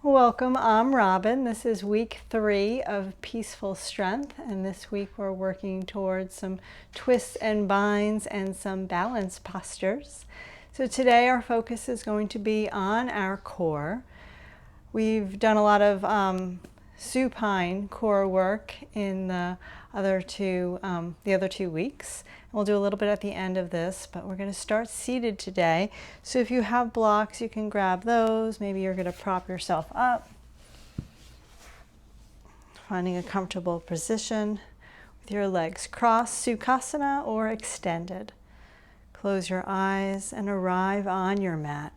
Welcome, I'm Robin. This is week 3 of Peaceful Strength, and this week we're working towards some twists and binds and some balance postures. So today our focus is going to be on our core. We've done a lot of supine core work in the other two weeks. We'll do a little bit at the end of this, but we're going to start seated today. So if you have blocks, you can grab those. Maybe you're going to prop yourself up, finding a comfortable position with your legs crossed, sukhasana or extended. Close your eyes and arrive on your mat.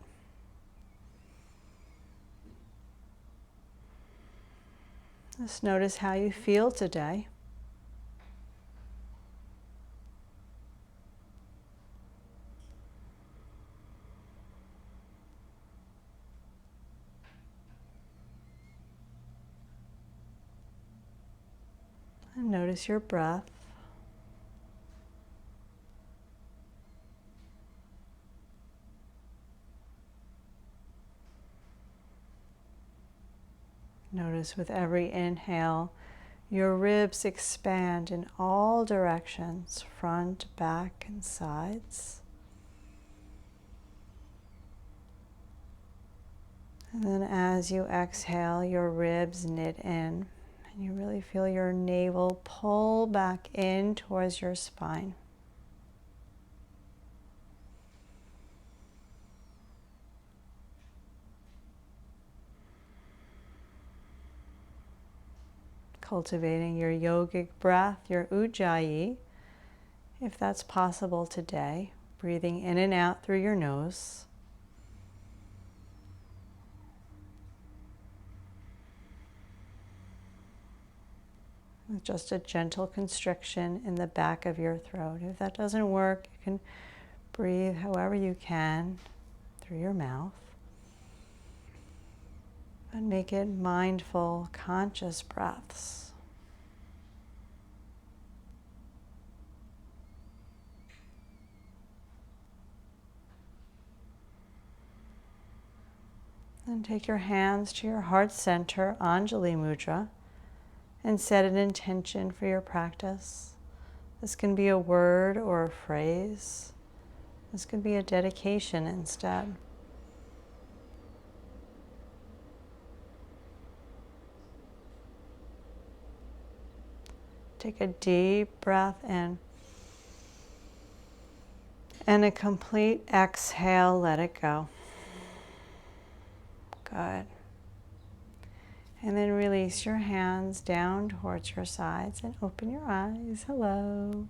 Just notice how you feel today. And notice your breath. Notice with every inhale, your ribs expand in all directions, front, back, and sides. And then as you exhale, your ribs knit in, and you really feel your navel pull back in towards your spine. Cultivating your yogic breath, your ujjayi, if that's possible today, breathing in and out through your nose. With just a gentle constriction in the back of your throat. If that doesn't work, you can breathe however you can through your mouth. And make it mindful, conscious breaths. Then take your hands to your heart center, Anjali Mudra, and set an intention for your practice. This can be a word or a phrase. This could be a dedication instead. Take a deep breath in. And a complete exhale, let it go. Good. And then release your hands down towards your sides and open your eyes. Hello.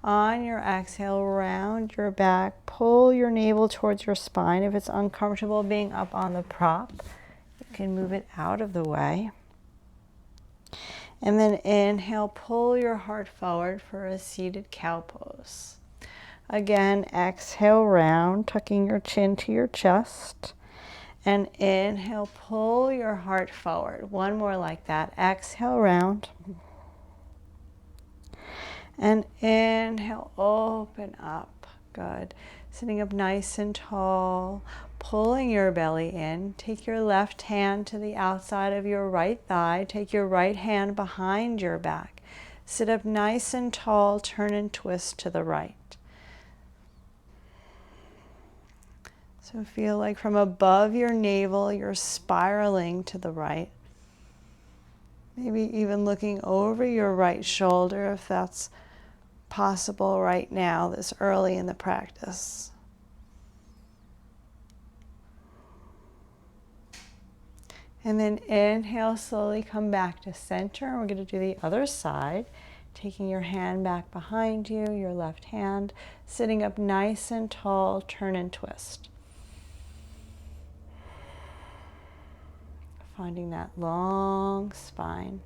On your exhale, round your back. Pull your navel towards your spine. If it's uncomfortable being up on the prop, you can move it out of the way. And then inhale, pull your heart forward for a seated cow pose. Again, exhale, round, tucking your chin to your chest. And inhale, pull your heart forward. One more like that. Exhale, round. And inhale, open up. Good. Sitting up nice and tall, pulling your belly in. Take your left hand to the outside of your right thigh. Take your right hand behind your back. Sit up nice and tall, turn and twist to the right. So feel like from above your navel, you're spiraling to the right. Maybe even looking over your right shoulder if that's possible right now, this early in the practice. And then inhale, slowly come back to center. We're going to do the other side, taking your hand back behind you, your left hand, sitting up nice and tall, turn and twist. Finding that long spine.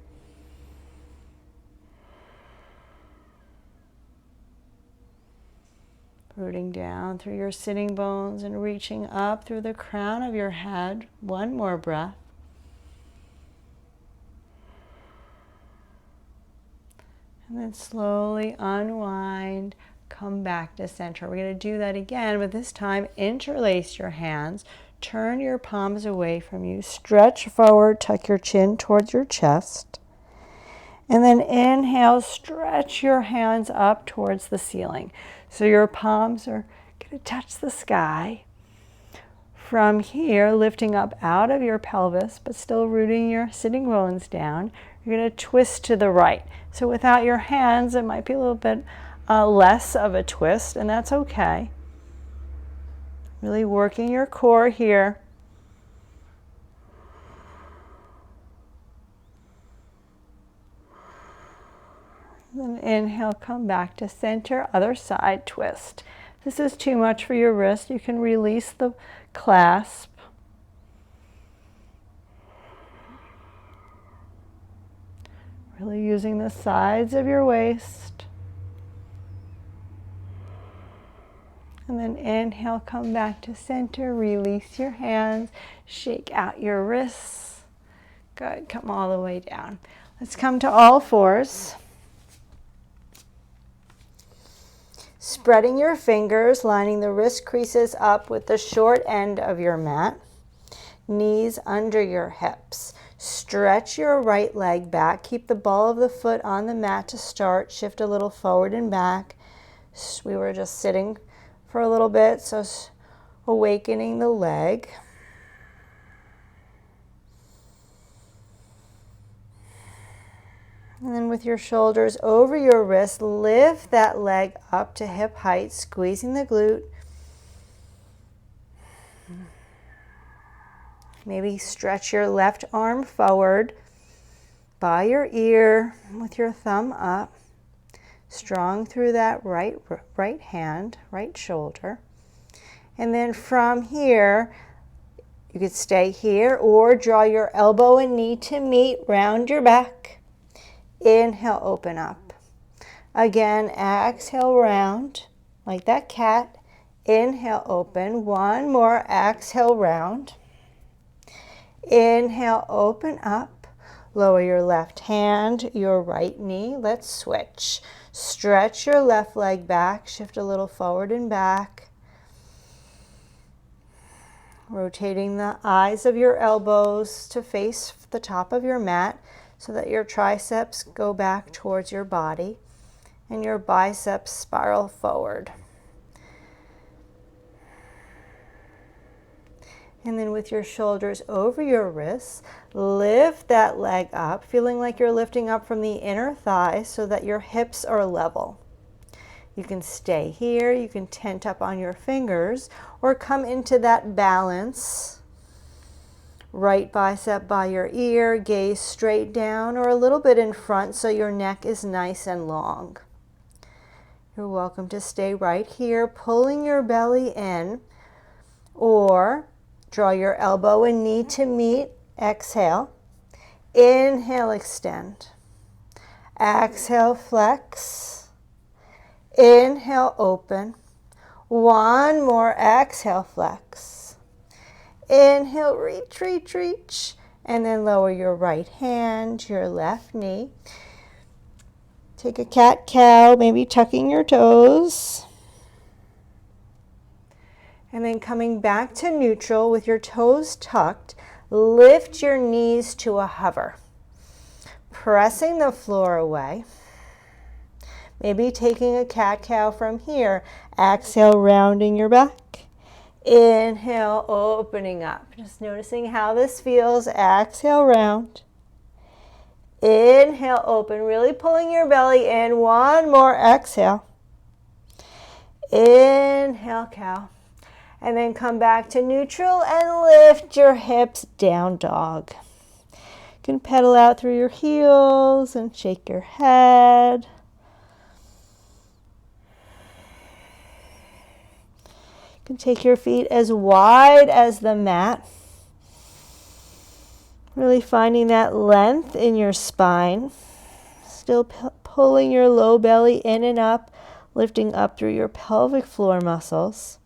Rooting down through your sitting bones and reaching up through the crown of your head. One more breath. And then slowly unwind, come back to center. We're going to do that again, but this time interlace your hands, turn your palms away from you. Stretch forward, tuck your chin towards your chest. And then inhale, stretch your hands up towards the ceiling. So your palms are going to touch the sky. From here, lifting up out of your pelvis, but still rooting your sitting bones down, you're going to twist to the right. So without your hands, it might be a little bit less of a twist, and that's okay. Really working your core here. Then inhale, come back to center, other side, twist. If this is too much for your wrist, you can release the clasp. Really using the sides of your waist. And then inhale, come back to center, release your hands, shake out your wrists. Good, come all the way down. Let's come to all fours. Spreading your fingers, lining the wrist creases up with the short end of your mat. Knees under your hips. Stretch your right leg back. Keep the ball of the foot on the mat to start. Shift a little forward and back. We were just sitting for a little bit, so awakening the leg. And then with your shoulders over your wrist, lift that leg up to hip height, squeezing the glute. Maybe stretch your left arm forward by your ear with your thumb up. Strong through that right hand, right shoulder. And then from here, you could stay here or draw your elbow and knee to meet, round your back. Inhale, open up. Again, exhale, round, like that cat. Inhale, open. One more, exhale, round. Inhale, open up. Lower your left hand, your right knee. Let's switch. Stretch your left leg back. Shift a little forward and back. Rotating the eyes of your elbows to face the top of your mat, so that your triceps go back towards your body and your biceps spiral forward. And then with your shoulders over your wrists, lift that leg up, feeling like you're lifting up from the inner thigh so that your hips are level. You can stay here, you can tent up on your fingers, or come into that balance. Right bicep by your ear, gaze straight down or a little bit in front so your neck is nice and long. You're welcome to stay right here, pulling your belly in, or draw your elbow and knee to meet. Exhale. Inhale, extend. Exhale, flex. Inhale, open. One more, exhale, flex. Inhale, reach, reach, reach. And then lower your right hand, your left knee. Take a cat-cow, maybe tucking your toes. And then coming back to neutral with your toes tucked, lift your knees to a hover. Pressing the floor away. Maybe taking a cat-cow from here. Exhale, rounding your back. Inhale, opening up. Just noticing how this feels. Exhale, round. Inhale, open. Really pulling your belly in. One more. Exhale. Inhale, cow. And then come back to neutral and lift your hips, down dog. You can pedal out through your heels and shake your head. You can take your feet as wide as the mat. Really finding that length in your spine. Still pulling your low belly in and up, lifting up through your pelvic floor muscles.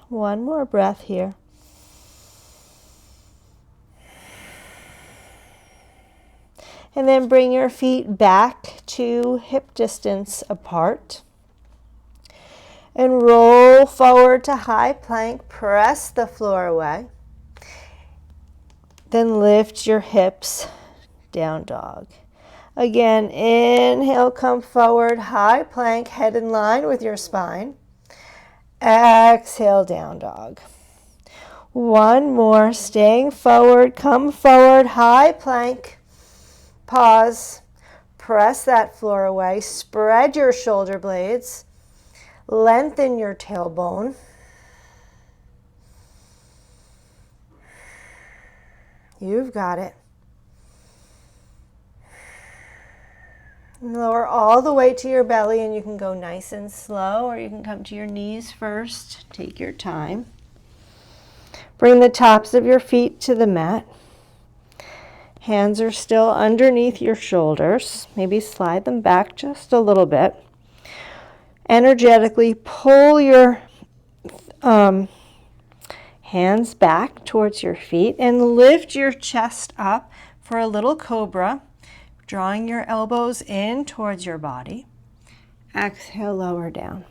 One more breath here. And then bring your feet back to hip distance apart. And roll forward to high plank. Press the floor away. Then lift your hips, down dog. Again, inhale, come forward, high plank, head in line with your spine. Exhale, down dog. One more, staying forward, come forward, high plank. Pause, press that floor away, spread your shoulder blades, lengthen your tailbone. You've got it. Lower all the way to your belly, and you can go nice and slow, or you can come to your knees first. Take your time. Bring the tops of your feet to the mat. Hands are still underneath your shoulders. Maybe slide them back just a little bit. Energetically pull your hands back towards your feet and lift your chest up for a little cobra. Drawing your elbows in towards your body. Exhale, lower down.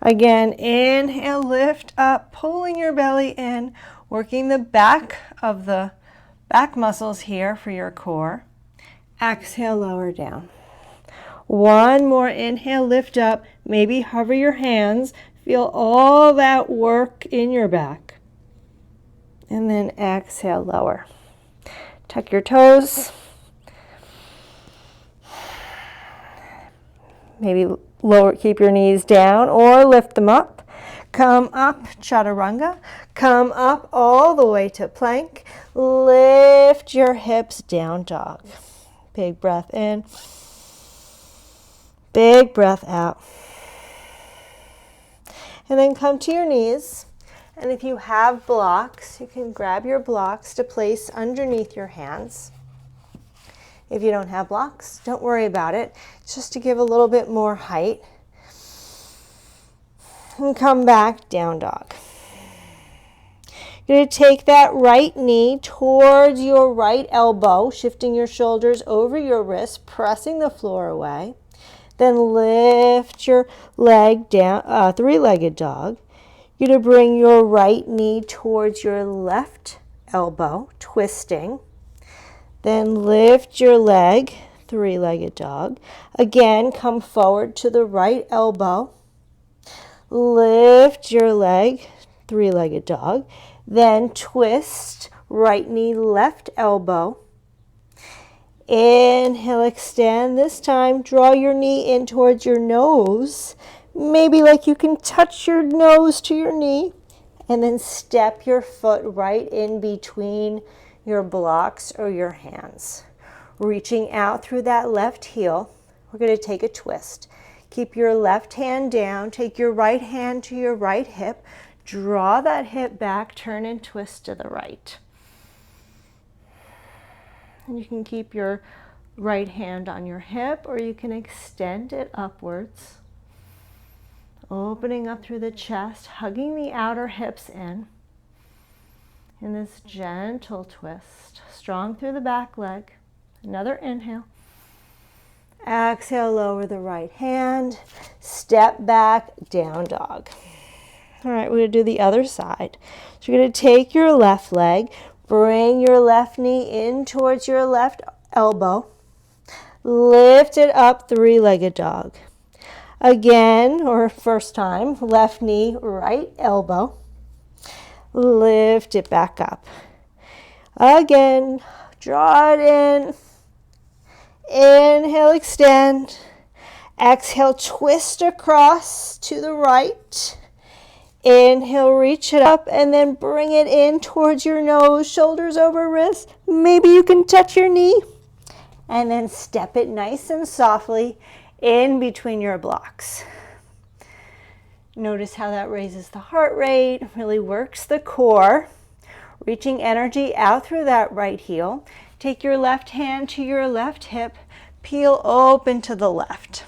Again, inhale, lift up, pulling your belly in, working the back of the back muscles here for your core. Exhale, lower down. One more inhale, lift up, maybe hover your hands, feel all that work in your back. And then exhale, lower. Tuck your toes. Maybe lower, keep your knees down or lift them up. Come up, chaturanga. Come up all the way to plank. Lift your hips, down dog. Big breath in. Big breath out. And then come to your knees. And if you have blocks, you can grab your blocks to place underneath your hands. If you don't have blocks, don't worry about it. It's just to give a little bit more height. And come back, down dog. You're going to take that right knee towards your right elbow, shifting your shoulders over your wrist, pressing the floor away. Then lift your leg down, three-legged dog. You're going to bring your right knee towards your left elbow, twisting. Then lift your leg, three-legged dog. Again, come forward to the right elbow. Lift your leg, three-legged dog. Then twist, right knee, left elbow. Inhale, extend. This time, draw your knee in towards your nose. Maybe like you can touch your nose to your knee. And then step your foot right in between your blocks or your hands. Reaching out through that left heel, we're going to take a twist. Keep your left hand down, take your right hand to your right hip, draw that hip back, turn and twist to the right. And you can keep your right hand on your hip, or you can extend it upwards. Opening up through the chest, hugging the outer hips in this gentle twist. Strong through the back leg. Another inhale. Exhale, lower the right hand. Step back, down dog. All right, we're going to do the other side. So you're going to take your left leg, bring your left knee in towards your left elbow. Lift it up, three-legged dog. Again, or first time, left knee, right elbow. Lift it back up. Again, draw it in. Inhale, extend. Exhale, twist across to the right. Inhale, reach it up, and then bring it in towards your nose, shoulders over wrist. Maybe you can touch your knee. And then step it nice and softly in between your blocks. Notice how that raises the heart rate, really works the core. Reaching energy out through that right heel. Take your left hand to your left hip, peel open to the left.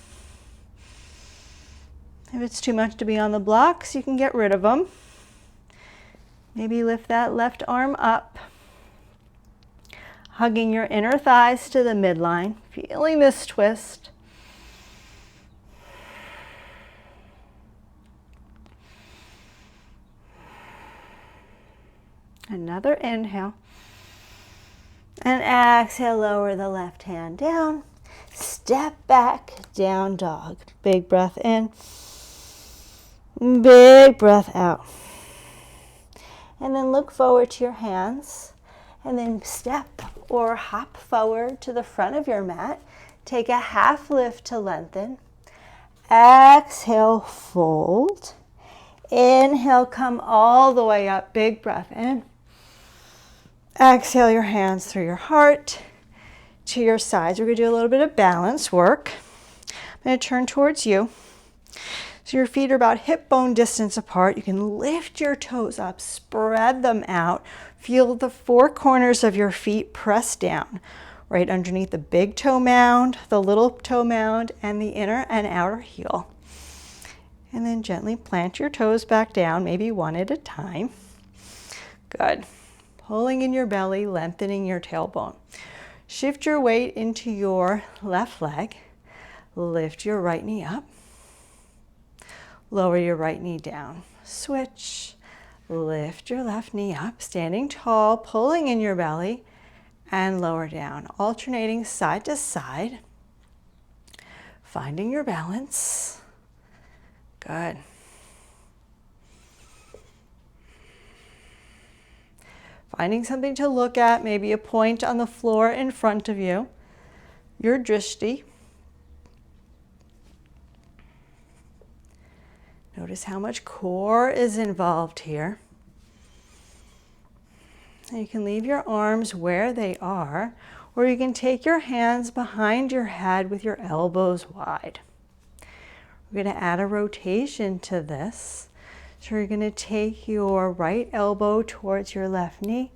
If it's too much to be on the blocks, you can get rid of them. Maybe lift that left arm up. Hugging your inner thighs to the midline, feeling this twist. Another inhale. And exhale, lower the left hand down. Step back, down dog. Big breath in. Big breath out. And then look forward to your hands. And then step or hop forward to the front of your mat. Take a half lift to lengthen. Exhale, fold. Inhale, come all the way up. Big breath in. Exhale your hands through your heart to your sides. We're going to do a little bit of balance work. I'm going to turn towards you. So your feet are about hip bone distance apart. You can lift your toes up, spread them out. Feel the four corners of your feet press down, right underneath the big toe mound, the little toe mound, and the inner and outer heel. And then gently plant your toes back down, maybe one at a time. Good. Pulling in your belly, lengthening your tailbone. Shift your weight into your left leg. Lift your right knee up. Lower your right knee down. Switch. Lift your left knee up, standing tall, pulling in your belly, and lower down. Alternating side to side. Finding your balance. Good. Finding something to look at, maybe a point on the floor in front of you. Your drishti. Notice how much core is involved here. And you can leave your arms where they are, or you can take your hands behind your head with your elbows wide. We're going to add a rotation to this. So you're going to take your right elbow towards your left knee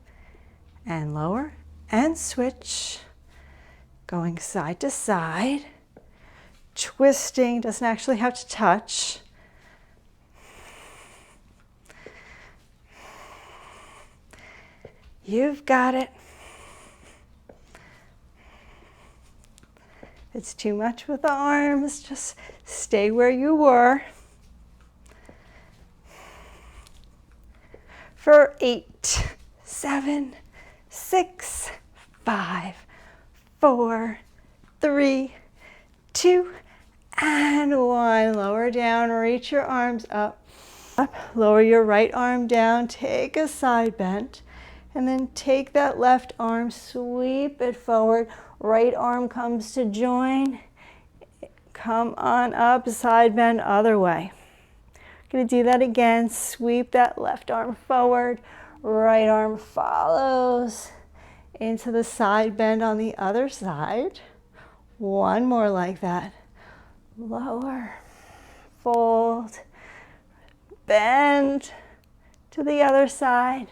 and lower and switch. Going side to side. Twisting, doesn't actually have to touch. You've got it. If it's too much with the arms, just stay where you were. For 8, 7, 6, 5, 4, 3, 2, and 1. Lower down, reach your arms up. Lower your right arm down, take a side bend. And then take that left arm, sweep it forward. Right arm comes to join. Come on up, side bend other way. Going to do that again. Sweep that left arm forward. Right arm follows into the side bend on the other side. One more like that. Lower, fold, bend to the other side.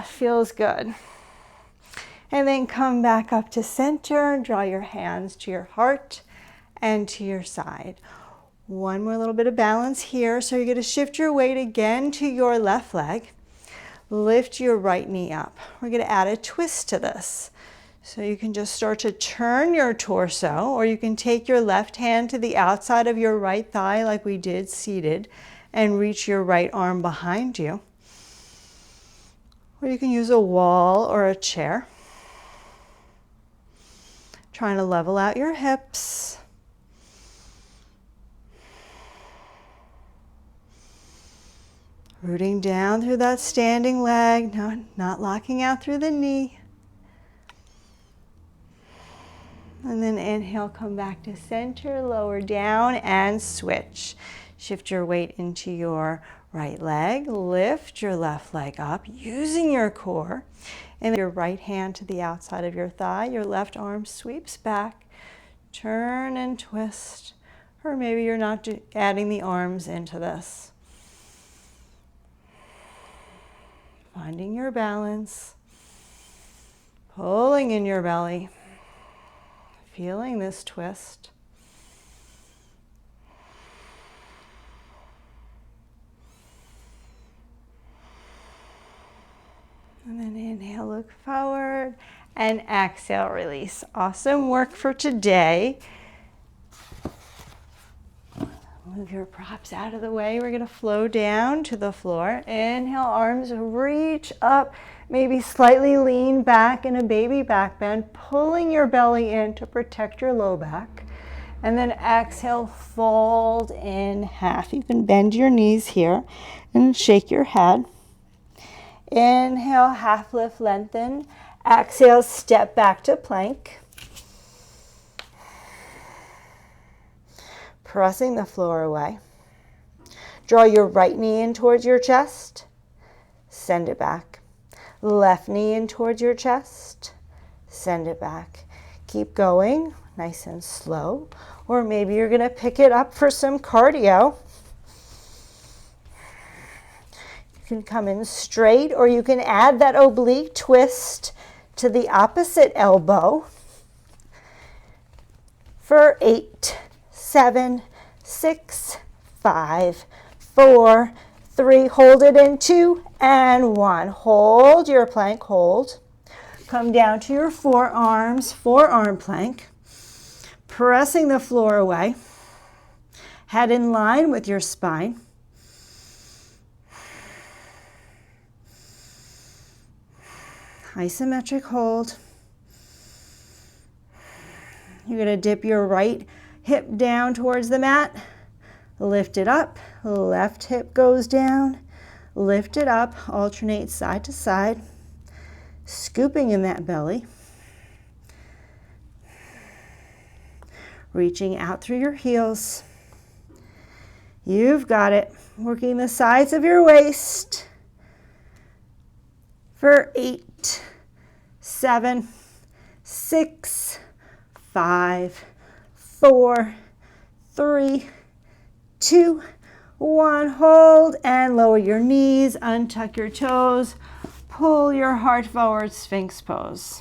Feels good. And then come back up to center. Draw your hands to your heart and to your side. One more little bit of balance here. So you're going to shift your weight again to your left leg. Lift your right knee up. We're going to add a twist to this. So you can just start to turn your torso, or you can take your left hand to the outside of your right thigh like we did seated and reach your right arm behind you. Or you can use a wall or a chair. Trying to level out your hips. Rooting down through that standing leg, not locking out through the knee. And then inhale, come back to center, lower down and switch. Shift your weight into your right leg, lift your left leg up using your core, and your right hand to the outside of your thigh. Your left arm sweeps back, turn and twist, or maybe you're not adding the arms into this. Finding your balance, pulling in your belly, feeling this twist. And then inhale, look forward, and exhale, release. Awesome work for today. Move your props out of the way. We're going to flow down to the floor. Inhale, arms reach up. Maybe slightly lean back in a baby back bend, pulling your belly in to protect your low back. And then exhale, fold in half. You can bend your knees here and shake your head. Inhale, half lift, lengthen. Exhale, step back to plank. Pressing the floor away. Draw your right knee in towards your chest. Send it back. Left knee in towards your chest. Send it back. Keep going, nice and slow. Or maybe you're going to pick it up for some cardio. You can come in straight, or you can add that oblique twist to the opposite elbow. For 8, 7, 6, 5, 4, 3, hold it in 2 and 1. Hold your plank, hold. Come down to your forearms, forearm plank. Pressing the floor away. Head in line with your spine. Isometric hold. You're going to dip your right hip down towards the mat. Lift it up. Left hip goes down. Lift it up. Alternate side to side. Scooping in that belly. Reaching out through your heels. You've got it. Working the sides of your waist. For 8, 7, 6, 5, 4, 3, 2, 1. Hold and lower your knees, untuck your toes, pull your heart forward, Sphinx pose.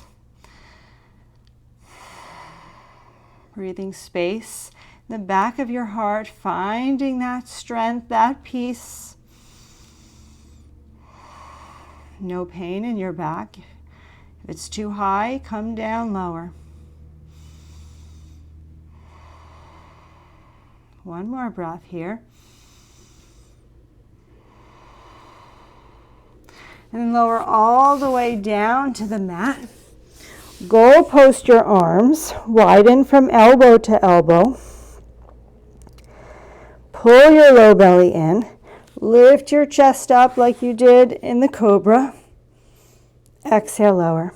Breathing space in the back of your heart, finding that strength, that peace. No pain in your back. If it's too high, come down lower. One more breath here. And then lower all the way down to the mat. Goal post your arms, widen from elbow to elbow. Pull your low belly in. Lift your chest up like you did in the cobra. Exhale, lower.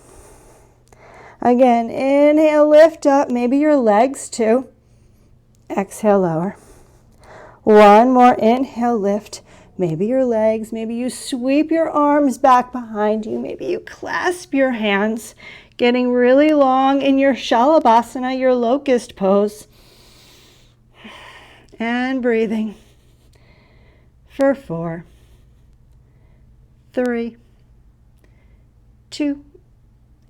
Again, inhale, lift up, maybe your legs too. Exhale, lower. One more, inhale, lift. Maybe your legs, maybe you sweep your arms back behind you. Maybe you clasp your hands, getting really long in your shalabhasana, your locust pose. And breathing. For 4, 3, 2,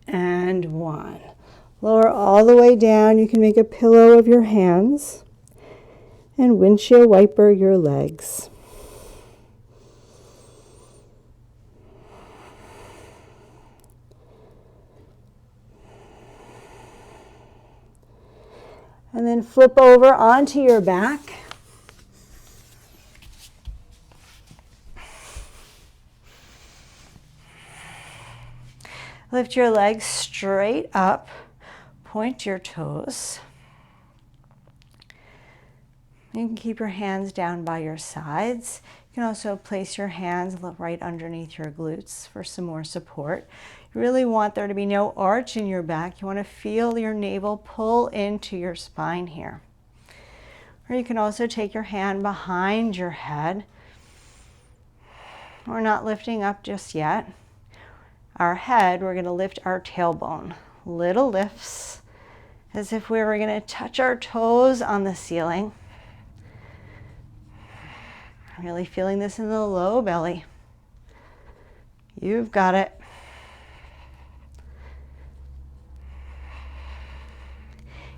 and 1. Lower all the way down. You can make a pillow of your hands and windshield wiper your legs. And then flip over onto your back. Lift your legs straight up, point your toes. You can keep your hands down by your sides. You can also place your hands right underneath your glutes for some more support. You really want there to be no arch in your back. You want to feel your navel pull into your spine here. Or you can also take your hand behind your head. We're not lifting up just yet. Our head, we're going to lift our tailbone. Little lifts, as if we were going to touch our toes on the ceiling. Really feeling this in the low belly. You've got it.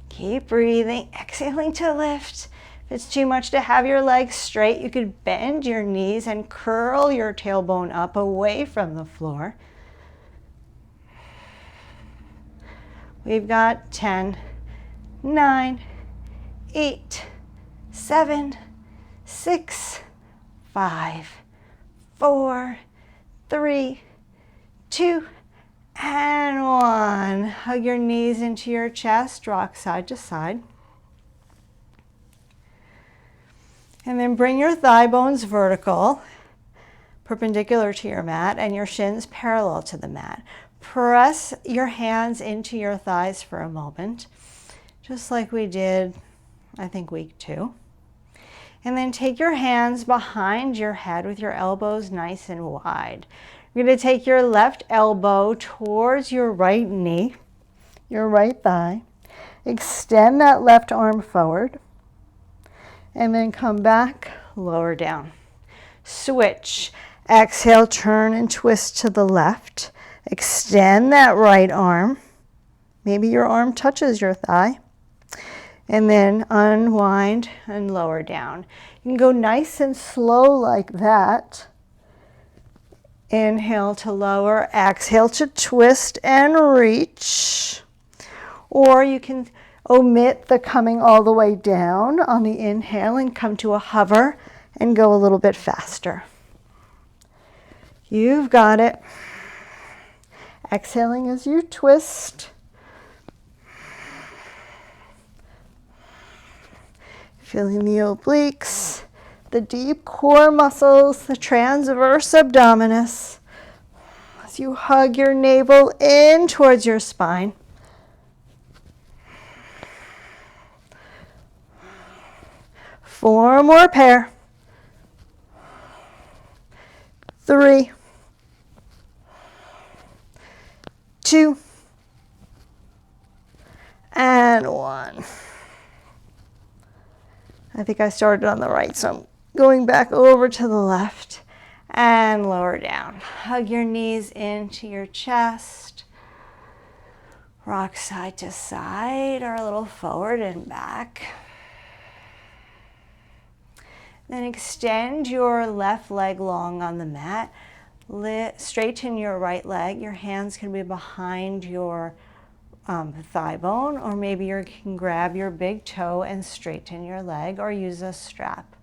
Keep breathing, exhaling to lift. If it's too much to have your legs straight, you could bend your knees and curl your tailbone up away from the floor. We've got 10, 9, 8, 7, 6, 5, 4, 3, 2, and 1. Hug your knees into your chest, rock side to side. And then bring your thigh bones vertical, perpendicular to your mat, and your shins parallel to the mat. Press your hands into your thighs for a moment, just like we did, I think, week 2. And then take your hands behind your head with your elbows nice and wide. You're going to take your left elbow towards your right knee, your right thigh. Extend that left arm forward. And then come back, lower down. Switch. Exhale, turn and twist to the left. Extend that right arm. Maybe your arm touches your thigh. And then unwind and lower down. You can go nice and slow like that. Inhale to lower, exhale to twist and reach. Or you can omit the coming all the way down on the inhale and come to a hover and go a little bit faster. You've got it. Exhaling as you twist. Feeling the obliques, the deep core muscles, the transverse abdominis. As you hug your navel in towards your spine. 4 more pair. 3, 2, and 1. I think I started on the right, so I'm going back over to the left and lower down. Hug your knees into your chest. Rock side to side or a little forward and back. Then extend your left leg long on the mat. Straighten your right leg. Your hands can be behind your thigh bone, or maybe you can grab your big toe and straighten your leg or use a strap.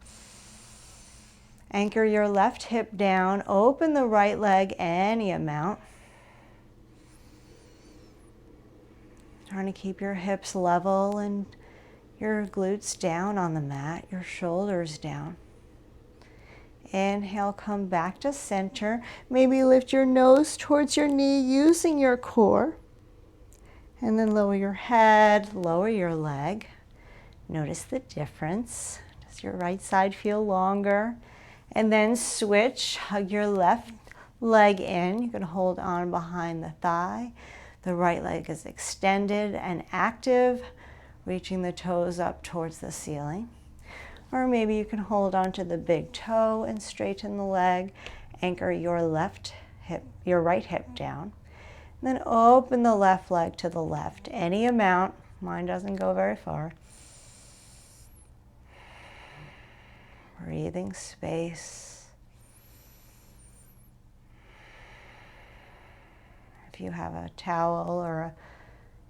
Anchor your left hip down. Open the right leg any amount. Trying to keep your hips level and your glutes down on the mat, your shoulders down. Inhale, come back to center. Maybe lift your nose towards your knee using your core. And then lower your head, lower your leg. Notice the difference. Does your right side feel longer? And then switch, hug your left leg in. You can hold on behind the thigh. The right leg is extended and active, reaching the toes up towards the ceiling. Or maybe you can hold on to the big toe and straighten the leg. Anchor your right hip down. And then open the left leg to the left, any amount. Mine doesn't go very far. Breathing space. If you have a towel or a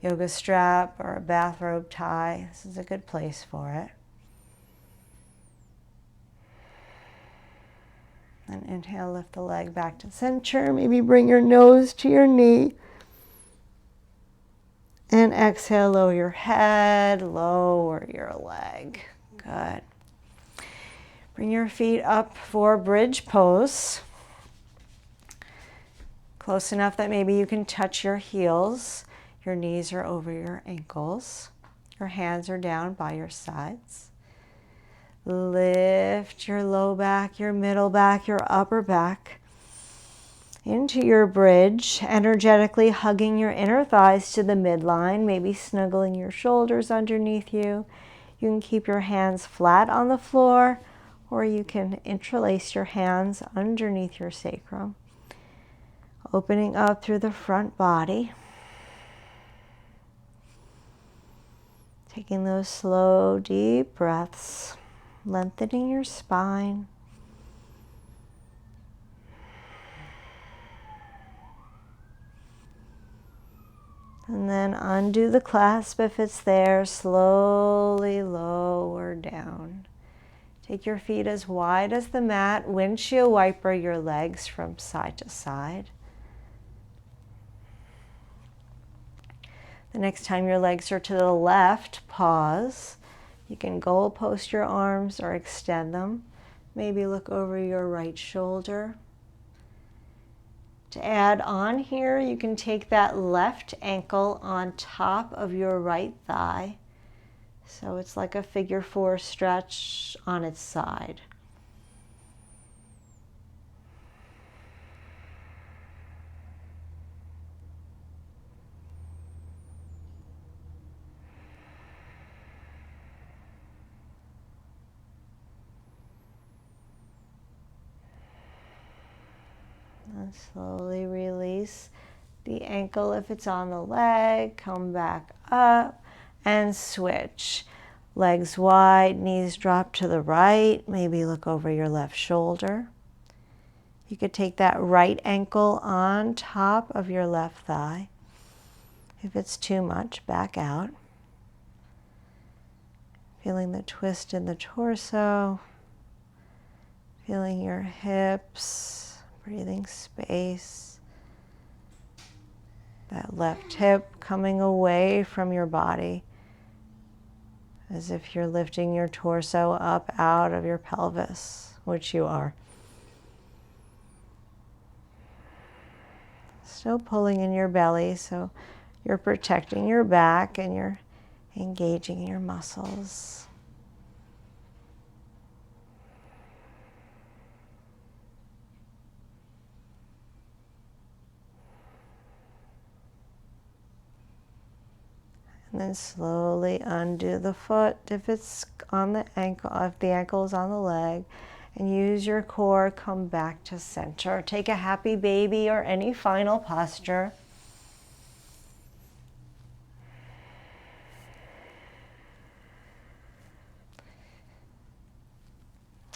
yoga strap or a bathrobe tie, this is a good place for it. And inhale, lift the leg back to center. Maybe bring your nose to your knee. And exhale, lower your head, lower your leg. Good. Bring your feet up for bridge pose. Close enough that maybe you can touch your heels. Your knees are over your ankles. Your hands are down by your sides. Lift your low back, your middle back, your upper back into your bridge, energetically hugging your inner thighs to the midline, maybe snuggling your shoulders underneath you. You can keep your hands flat on the floor, or you can interlace your hands underneath your sacrum, opening up through the front body. Taking those slow, deep breaths. Lengthening your spine. And then undo the clasp if it's there. Slowly lower down. Take your feet as wide as the mat. Windshield wiper your legs from side to side. The next time your legs are to the left, pause. You can goalpost your arms or extend them. Maybe look over your right shoulder. To add on here, you can take that left ankle on top of your right thigh. So it's like a figure 4 stretch on its side. And slowly release the ankle if it's on the leg. Come back up and switch. Legs wide, knees drop to the right. Maybe look over your left shoulder. You could take that right ankle on top of your left thigh. If it's too much, back out. Feeling the twist in the torso. Feeling your hips, breathing space. That left hip coming away from your body, as if you're lifting your torso up out of your pelvis, which you are. Still pulling in your belly, so you're protecting your back and you're engaging your muscles. And then slowly undo the foot if it's on the ankle, if the ankle is on the leg, and use your core, come back to center. Take a happy baby or any final posture.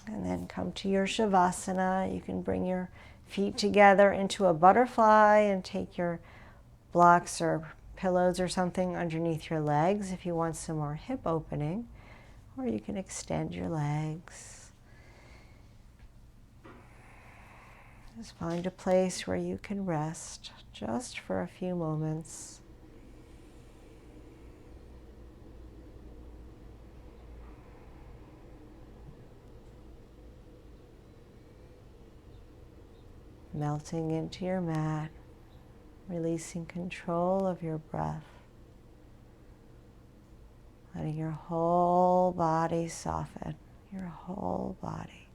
And then come to your shavasana. You can bring your feet together into a butterfly and take your blocks or pillows or something underneath your legs if you want some more hip opening, or you can extend your legs. Just find a place where you can rest just for a few moments. Melting into your mat, releasing control of your breath. Letting your whole body soften, your whole body.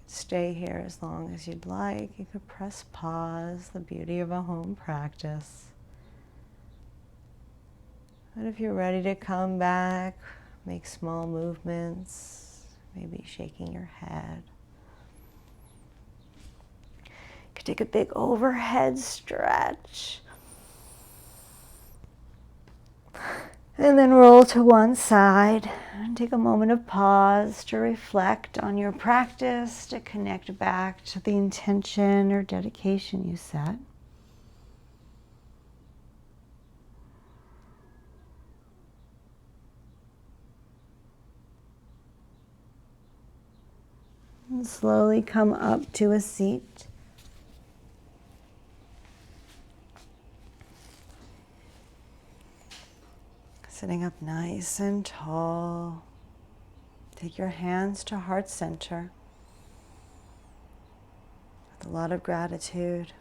Stay here as long as you'd like. You could press pause, the beauty of a home practice. But if you're ready to come back, make small movements, maybe shaking your head. You could take a big overhead stretch. And then roll to one side and take a moment of pause to reflect on your practice, to connect back to the intention or dedication you set. And slowly come up to a seat. Sitting up nice and tall. Take your hands to heart center with a lot of gratitude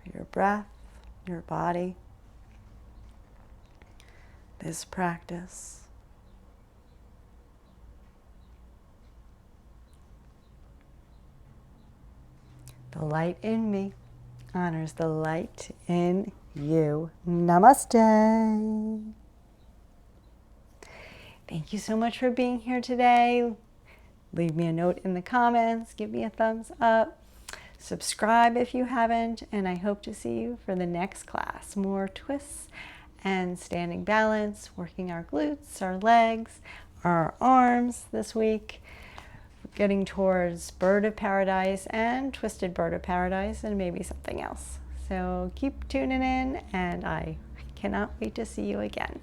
for your breath, your body, this practice. The light in me honors the light in you. Namaste. Thank you so much for being here today. Leave me a note in the comments. Give me a thumbs up. Subscribe if you haven't. And I hope to see you for the next class. More twists and standing balance, working our glutes, our legs, our arms this week. Getting towards Bird of Paradise and Twisted Bird of Paradise and maybe something else. So keep tuning in, and I cannot wait to see you again.